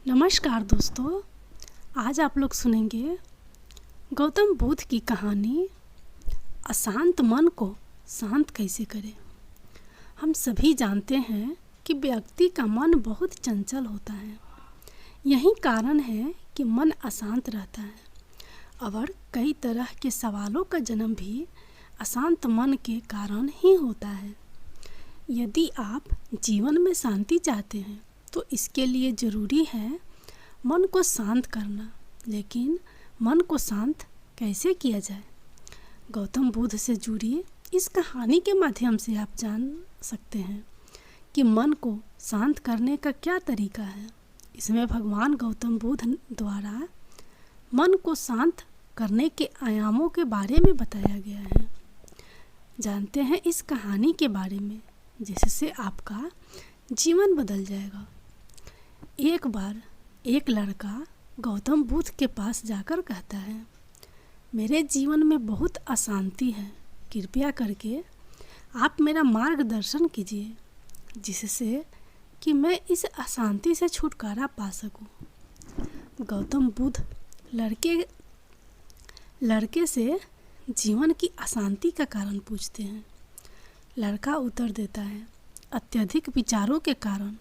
नमस्कार दोस्तों, आज आप लोग सुनेंगे गौतम बुद्ध की कहानी अशांत मन को शांत कैसे करें। हम सभी जानते हैं कि व्यक्ति का मन बहुत चंचल होता है। यही कारण है कि मन अशांत रहता है और कई तरह के सवालों का जन्म भी अशांत मन के कारण ही होता है। यदि आप जीवन में शांति चाहते हैं तो इसके लिए ज़रूरी है मन को शांत करना। लेकिन मन को शांत कैसे किया जाए, गौतम बुद्ध से जुड़ी इस कहानी के माध्यम से आप जान सकते हैं कि मन को शांत करने का क्या तरीका है। इसमें भगवान गौतम बुद्ध द्वारा मन को शांत करने के आयामों के बारे में बताया गया है। जानते हैं इस कहानी के बारे में, जिससे आपका जीवन बदल जाएगा। एक बार एक लड़का गौतम बुद्ध के पास जाकर कहता है, मेरे जीवन में बहुत अशांति है, कृपया करके आप मेरा मार्गदर्शन कीजिए जिससे कि मैं इस अशांति से छुटकारा पा सकूं। गौतम बुद्ध लड़के से जीवन की अशांति का कारण पूछते हैं। लड़का उत्तर देता है, अत्यधिक विचारों के कारण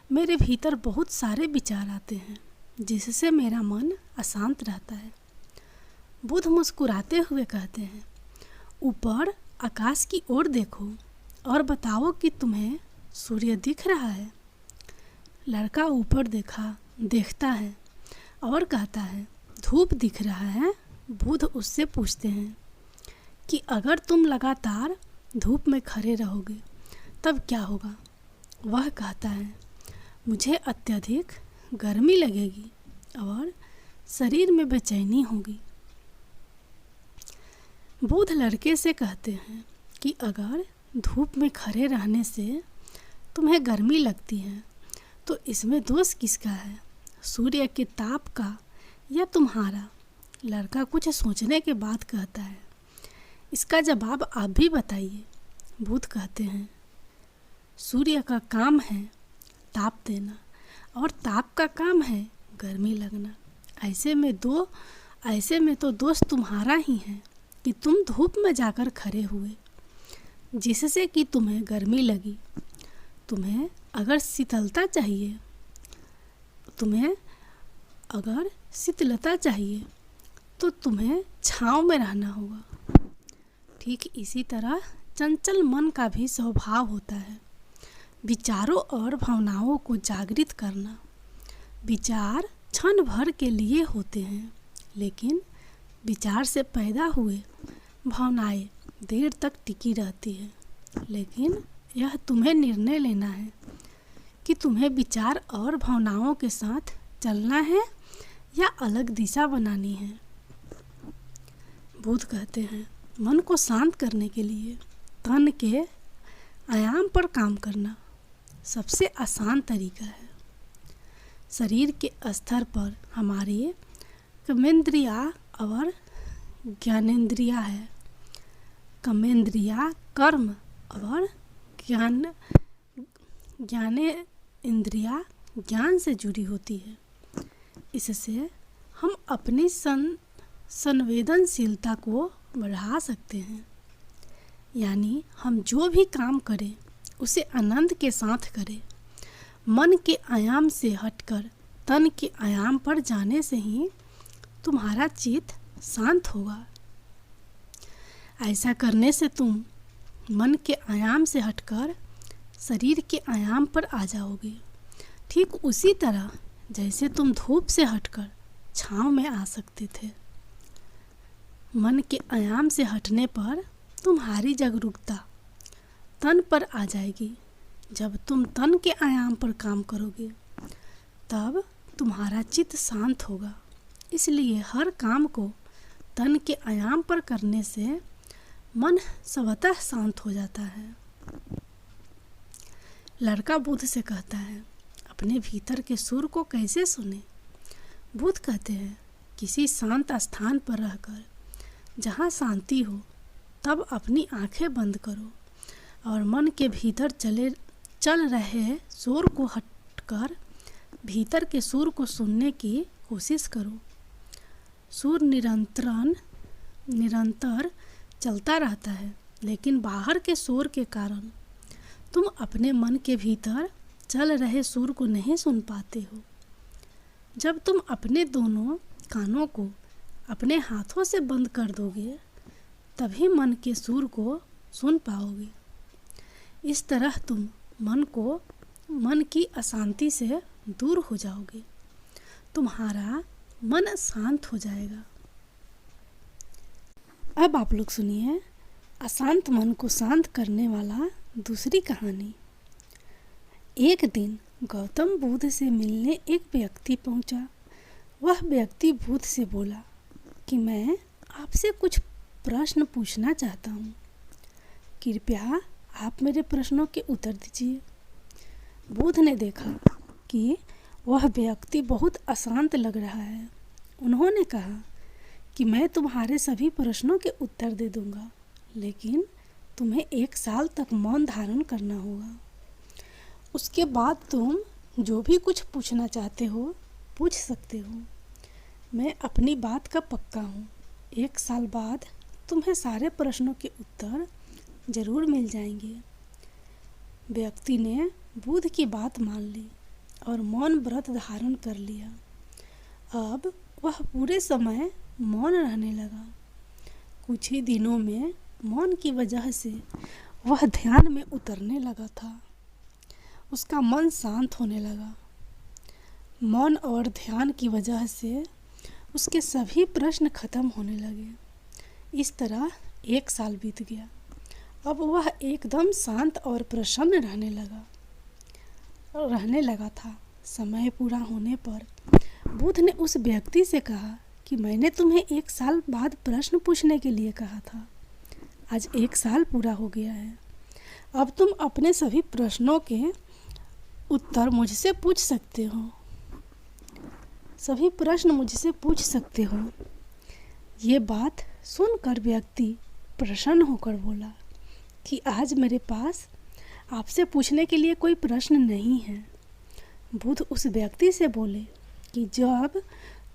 मेरे भीतर बहुत सारे विचार आते हैं जिससे मेरा मन अशांत रहता है। बुद्ध मुस्कुराते हुए कहते हैं, ऊपर आकाश की ओर देखो और बताओ कि तुम्हें सूर्य दिख रहा है। लड़का ऊपर देखता है और कहता है, धूप दिख रहा है। बुद्ध उससे पूछते हैं कि अगर तुम लगातार धूप में खड़े रहोगे तब क्या होगा। वह कहता है, मुझे अत्यधिक गर्मी लगेगी और शरीर में बेचैनी होगी। बुद्ध लड़के से कहते हैं कि अगर धूप में खड़े रहने से तुम्हें गर्मी लगती है तो इसमें दोष किसका है, सूर्य के ताप का या तुम्हारा। लड़का कुछ सोचने के बाद कहता है, इसका जवाब आप भी बताइए। बुद्ध कहते हैं, सूर्य का काम है ताप देना और ताप का काम है गर्मी लगना। ऐसे में तो दोष तुम्हारा ही है कि तुम धूप में जाकर खड़े हुए जिससे कि तुम्हें गर्मी लगी। तुम्हें अगर शीतलता चाहिए तो तुम्हें छांव में रहना होगा। ठीक इसी तरह चंचल मन का भी स्वभाव होता है, विचारों और भावनाओं को जागृत करना। विचार क्षण भर के लिए होते हैं, लेकिन विचार से पैदा हुए भावनाएं देर तक टिकी रहती है। लेकिन यह तुम्हें निर्णय लेना है कि तुम्हें विचार और भावनाओं के साथ चलना है या अलग दिशा बनानी है। बुद्ध कहते हैं, मन को शांत करने के लिए तन के आयाम पर काम करना सबसे आसान तरीका है। शरीर के स्तर पर हमारी कर्मेंद्रिया और ज्ञानेंद्रिया है। कर्मेंद्रिया कर्म और ज्ञानेंद्रिया ज्ञान से जुड़ी होती है। इससे हम अपनी संवेदनशीलता को बढ़ा सकते हैं, यानी हम जो भी काम करें उसे आनंद के साथ करें। मन के आयाम से हटकर तन के आयाम पर जाने से ही तुम्हारा चित्त शांत होगा। ऐसा करने से तुम मन के आयाम से हटकर शरीर के आयाम पर आ जाओगे। ठीक उसी तरह जैसे तुम धूप से हटकर छांव में आ सकते थे। मन के आयाम से हटने पर तुम्हारी जागरूकता तन पर आ जाएगी। जब तुम तन के आयाम पर काम करोगे तब तुम्हारा चित्त शांत होगा। इसलिए हर काम को तन के आयाम पर करने से मन स्वतः शांत हो जाता है। लड़का बुद्ध से कहता है, अपने भीतर के सुर को कैसे सुने। बुद्ध कहते हैं, किसी शांत स्थान पर रहकर जहाँ शांति हो तब अपनी आंखें बंद करो और मन के भीतर चल रहे शोर को हटकर भीतर के सुर को सुनने की कोशिश करो। सुर निरंतर चलता रहता है, लेकिन बाहर के शोर के कारण तुम अपने मन के भीतर चल रहे सुर को नहीं सुन पाते हो। जब तुम अपने दोनों कानों को अपने हाथों से बंद कर दोगे, तभी मन के सुर को सुन पाओगे। इस तरह तुम मन की अशांति से दूर हो जाओगे। तुम्हारा मन शांत हो जाएगा। अब आप लोग सुनिए अशांत मन को शांत करने वाला दूसरी कहानी। एक दिन गौतम बुद्ध से मिलने एक व्यक्ति पहुंचा। वह व्यक्ति बुद्ध से बोला कि मैं आपसे कुछ प्रश्न पूछना चाहता हूँ। कृपया आप मेरे प्रश्नों के उत्तर दीजिए। बुद्ध ने देखा कि वह व्यक्ति बहुत अशांत लग रहा है। उन्होंने कहा कि मैं तुम्हारे सभी प्रश्नों के उत्तर दे दूंगा, लेकिन तुम्हें 1 साल तक मौन धारण करना होगा। उसके बाद तुम जो भी कुछ पूछना चाहते हो पूछ सकते हो। मैं अपनी बात का पक्का हूँ। 1 साल बाद तुम्हें सारे प्रश्नों के उत्तर जरूर मिल जाएंगे। व्यक्ति ने बुद्ध की बात मान ली और मौन व्रत धारण कर लिया। अब वह पूरे समय मौन रहने लगा। कुछ ही दिनों में मौन की वजह से वह ध्यान में उतरने लगा था। उसका मन शांत होने लगा। मौन और ध्यान की वजह से उसके सभी प्रश्न खत्म होने लगे। इस तरह 1 साल बीत गया। अब वह एकदम शांत और प्रसन्न रहने लगा था। समय पूरा होने पर बुद्ध ने उस व्यक्ति से कहा कि मैंने तुम्हें 1 साल बाद प्रश्न पूछने के लिए कहा था। आज 1 साल पूरा हो गया है। अब तुम अपने सभी प्रश्नों के उत्तर मुझसे पूछ सकते हो। सभी प्रश्न मुझसे पूछ सकते हो। ये बात सुनकर व्यक्ति प्रसन्न होकर बोला कि आज मेरे पास आपसे पूछने के लिए कोई प्रश्न नहीं है। बुद्ध उस व्यक्ति से बोले कि जब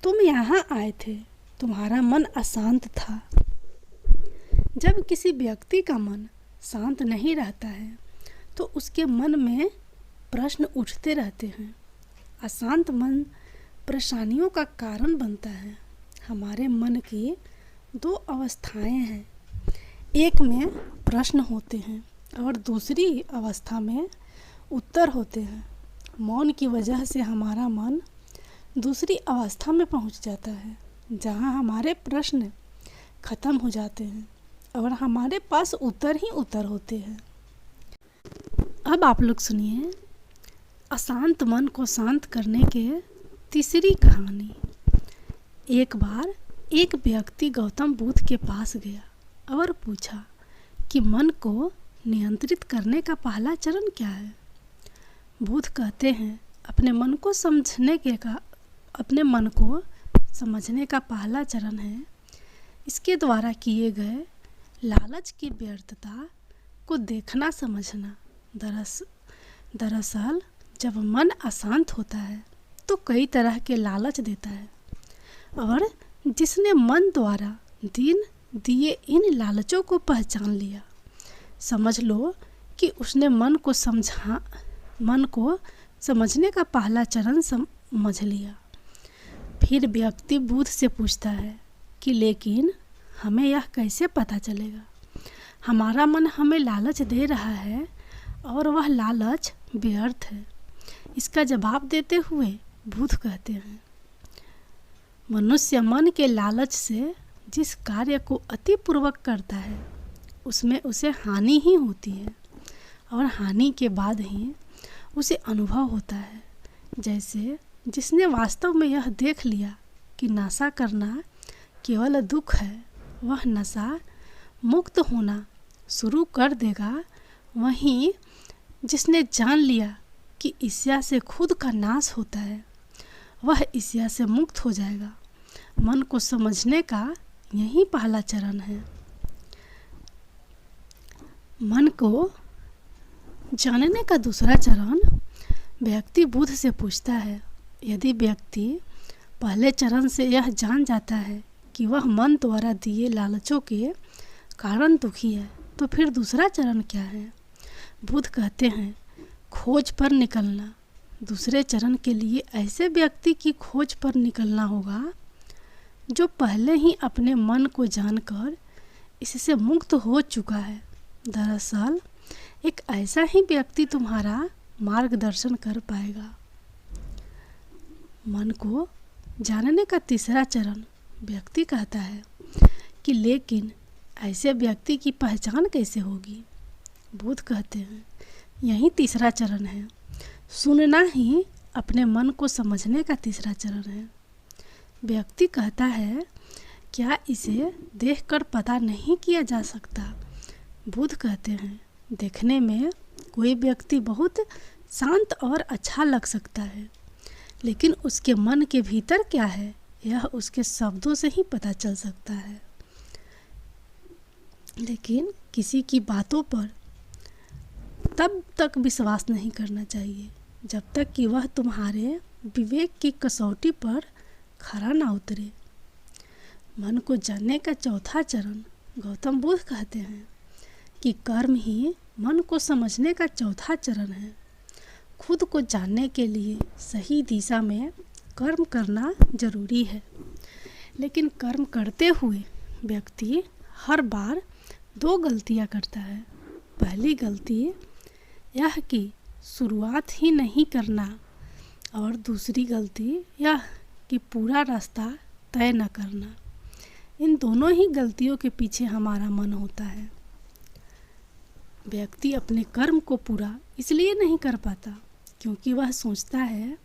तुम यहाँ आए थे तुम्हारा मन अशांत था। जब किसी व्यक्ति का मन शांत नहीं रहता है तो उसके मन में प्रश्न उठते रहते हैं। अशांत मन परेशानियों का कारण बनता है। हमारे मन की 2 अवस्थाएं हैं। एक में प्रश्न होते हैं और दूसरी अवस्था में उत्तर होते हैं। मौन की वजह से हमारा मन दूसरी अवस्था में पहुंच जाता है, जहां हमारे प्रश्न खत्म हो जाते हैं और हमारे पास उत्तर ही उत्तर होते हैं। अब आप लोग सुनिए अशांत मन को शांत करने के तीसरी कहानी। एक बार एक व्यक्ति गौतम बुद्ध के पास गया और पूछा कि मन को नियंत्रित करने का पहला चरण क्या है। बुद्ध कहते हैं अपने मन को समझने का पहला चरण है इसके द्वारा किए गए लालच की व्यर्थता को देखना समझना। दरअसल जब मन अशांत होता है तो कई तरह के लालच देता है, और जिसने मन द्वारा दिए इन लालचों को पहचान लिया, समझ लो कि उसने मन को समझने का पहला चरण समझ लिया। फिर व्यक्ति बुद्ध से पूछता है कि लेकिन हमें यह कैसे पता चलेगा हमारा मन हमें लालच दे रहा है और वह लालच व्यर्थ है। इसका जवाब देते हुए बुद्ध कहते हैं मनुष्य मन के लालच से जिस कार्य को अतिपूर्वक करता है उसमें उसे हानि ही होती है, और हानि के बाद ही उसे अनुभव होता है। जैसे जिसने वास्तव में यह देख लिया कि नशा करना केवल दुख है, वह नशा मुक्त होना शुरू कर देगा। वहीं जिसने जान लिया कि ईर्ष्या से खुद का नाश होता है, वह ईर्ष्या से मुक्त हो जाएगा। मन को समझने का यही पहला चरण है। मन को जानने का दूसरा चरण व्यक्ति बुद्ध से पूछता है यदि व्यक्ति पहले चरण से यह जान जाता है कि वह मन द्वारा दिए लालचों के कारण दुखी है, तो फिर दूसरा चरण क्या है? बुद्ध कहते हैं खोज पर निकलना। दूसरे चरण के लिए ऐसे व्यक्ति की खोज पर निकलना होगा जो पहले ही अपने मन को जानकर इससे मुक्त हो चुका है। दरअसल एक ऐसा ही व्यक्ति तुम्हारा मार्गदर्शन कर पाएगा। मन को जानने का तीसरा चरण व्यक्ति कहता है कि लेकिन ऐसे व्यक्ति की पहचान कैसे होगी? बुद्ध कहते हैं यही तीसरा चरण है। सुनना ही अपने मन को समझने का तीसरा चरण है। व्यक्ति कहता है क्या इसे देखकर पता नहीं किया जा सकता? बुद्ध कहते हैं देखने में कोई व्यक्ति बहुत शांत और अच्छा लग सकता है, लेकिन उसके मन के भीतर क्या है यह उसके शब्दों से ही पता चल सकता है। लेकिन किसी की बातों पर तब तक विश्वास नहीं करना चाहिए जब तक कि वह तुम्हारे विवेक की कसौटी पर खरा ना उतरे। मन को जानने का चौथा चरण गौतम बुद्ध कहते हैं कि कर्म ही मन को समझने का चौथा चरण है। खुद को जानने के लिए सही दिशा में कर्म करना जरूरी है, लेकिन कर्म करते हुए व्यक्ति हर बार दो गलतियां करता है। पहली गलती यह कि शुरुआत ही नहीं करना, और दूसरी गलती यह कि पूरा रास्ता तय न करना। इन दोनों ही गलतियों के पीछे हमारा मन होता है। व्यक्ति अपने कर्म को पूरा इसलिए नहीं कर पाता क्योंकि वह सोचता है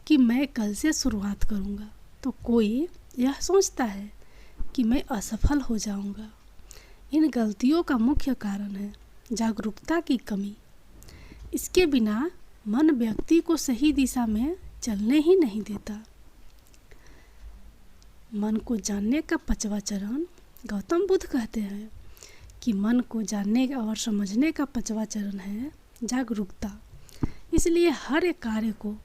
कि मैं कल से शुरुआत करूँगा, तो कोई यह सोचता है कि मैं असफल हो जाऊँगा। इन गलतियों का मुख्य कारण है जागरूकता की कमी। इसके बिना मन व्यक्ति को सही दिशा में चलने ही नहीं देता। मन को जानने का पांचवा चरण गौतम बुद्ध कहते हैं कि मन को जानने और समझने का पांचवा चरण है जागरूकता। इसलिए हर एक कार्य को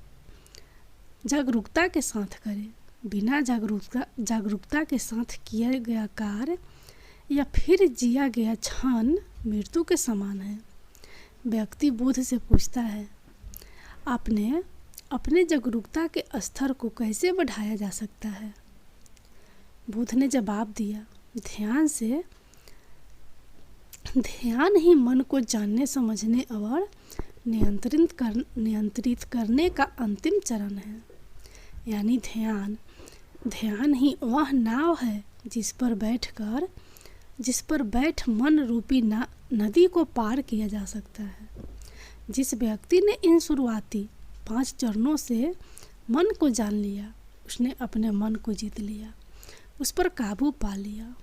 जागरूकता के साथ करें। बिना जागरूकता के साथ किया गया कार्य या फिर जिया गया क्षण मृत्यु के समान है। व्यक्ति बुद्ध से पूछता है आपने अपने जागरूकता के स्तर को कैसे बढ़ाया जा सकता है? बुद्ध ने जवाब दिया ध्यान ही मन को जानने समझने और नियंत्रित करने का अंतिम चरण है। यानी ध्यान ही वह नाव है जिस पर बैठ मन रूपी नदी को पार किया जा सकता है। जिस व्यक्ति ने इन शुरुआती 5 चरणों से मन को जान लिया, उसने अपने मन को जीत लिया, उस पर काबू पा लिया।